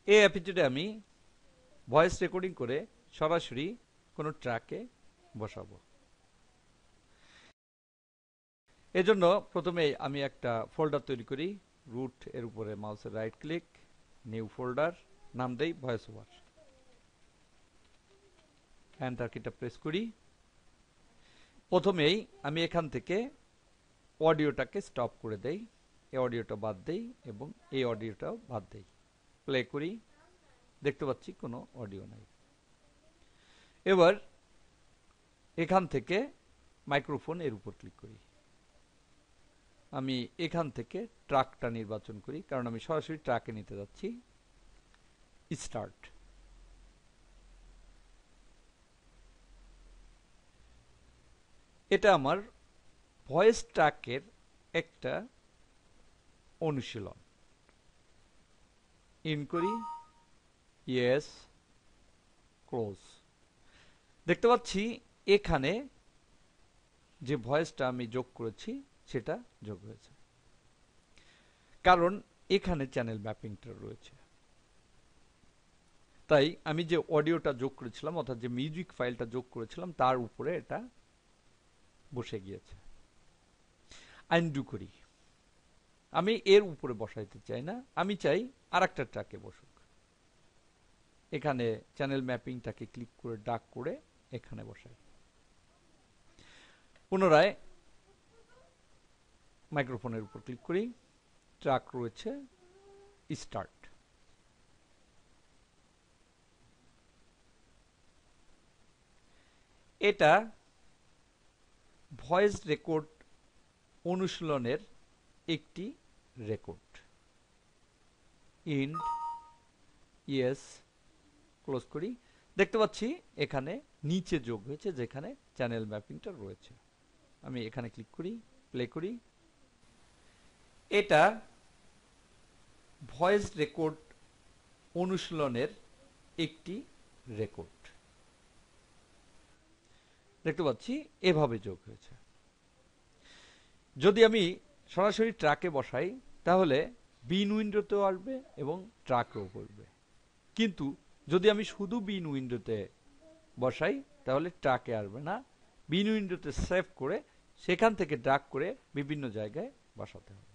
এই এপিসোডে আমি ভয়েস রেকর্ডিং করে সরাসরি কোনো ট্র্যাকে বসাবো। এজন্য প্রথমে আমি একটা ফোল্ডার তৈরি করি। রুট এর উপরে মাউসের রাইট ক্লিক, নিউ ফোল্ডার, নাম দেই ভয়েস ওভার। এন্টার কিটা প্রেস করি। প্রথমেই আমি এখান থেকে অডিওটাকে স্টপ করে দেই, এই অডিওটা বাদ দেই এবং এই অডিওটাও বাদ দেই। প্লে করি, দেখতে পাচ্ছি কোনো অডিও নাই। এবার এখান থেকে মাইক্রোফোন এর উপর ক্লিক করি। আমি এখান থেকে ট্র্যাকটা নির্বাচন করি, কারণ আমি সরাসরি ট্র্যাকে নিতে যাচ্ছি। স্টার্ট। এটা আমার ভয়েস ট্র্যাকের একটা অনুশীলন। ইন করি, ইয়েস, ক্লোজ। দেখতে পাচ্ছি এখানে যে ভয়েসটা আমি যোগ করেছি সেটা যোগ হয়েছে, কারণ এখানে চ্যানেল ম্যাপিংটা রয়েছে। তাই আমি যে অডিওটা যোগ করেছিলাম, অর্থাৎ যে মিউজিক ফাইলটা যোগ করেছিলাম, তার উপরে এটা বসে গিয়েছে। আনডু করি। আমি এর উপরে বসাইতে চাই না, আমি চাই আর একটা ট্র্যাকে বসুক। এখানে চ্যানেল ম্যাপিংটাকে ক্লিক করে ডাক করে এখানে বসাই। পুনরায় মাইক্রোফোনের উপর ক্লিক করি, ট্র্যাক রয়েছে, স্টার্ট। এটা ভয়েস রেকর্ড অনুশীলনের একটি রেকর্ড। ইন্ড, ইয়েস, ক্লোজ করি। দেখতে পাচ্ছি এখানে নিচে যোগ হয়েছে, যেখানে চ্যানেল ম্যাপিংটা রয়েছে। আমি এখানে ক্লিক করি, প্লে করি। এটা ভয়েস রেকর্ড অনুশীলনের একটি রেকর্ড। দেখতে পাচ্ছি এভাবে যোগ হয়েছে। যদি আমি সরাসরি ট্র্যাকে বসাই তাহলে বিন উইন্ডোতেও আসবে এবং ট্র্যাকেও করবে, কিন্তু যদি আমি শুধু বিন উইন্ডোতে বসাই তাহলে ট্র্যাকে আসবে না। বিন উইন্ডোতে সেভ করে সেখান থেকে ড্র্যাগ করে বিভিন্ন জায়গায় বসাতে হবে।